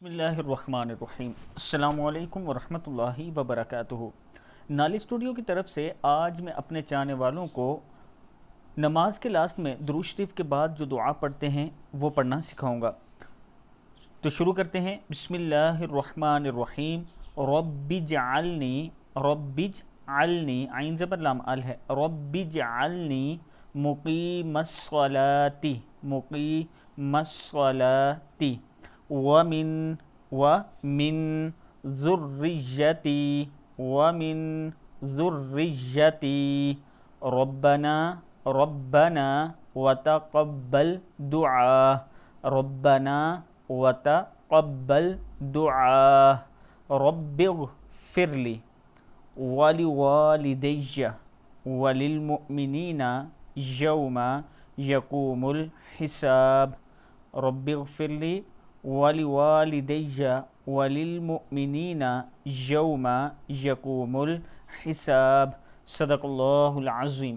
बिस्मिल्लाहिर्रहमानिर्रहीम। अस्सलामुअलैकुम वरहमतुल्लाहि वबरकातुहू। नाली स्टूडियो की तरफ से आज मैं अपने चाहने वालों को नमाज के लास्ट में दुरूद शरीफ के बाद जो दुआ पढ़ते हैं वो पढ़ना सिखाऊंगा। तो शुरू करते हैं। बिस्मिल्लाहिर्रहमानिर्रहीम। रब्बिजअलनी आइन ज़बर लाम अल है। रब्बिजअलनी मुकीमस्सलाती वमिन वमिन ज़ुर्रिय्यती रब्बना रब्बना वतक़ब्बल दुआ रब्बना वतक़ब्बल दुआ रब्बिग़फ़िरली वलिवालिदैया वलिलमुमिनीना यौमा यक़ूमुल हिसाब। रब्बिग़फ़िरली वलिवालिदैया वलिलमुमिनीना यौमा यक़ूमुल हिसाब। सदक़ल्लाहुल अज़ीम।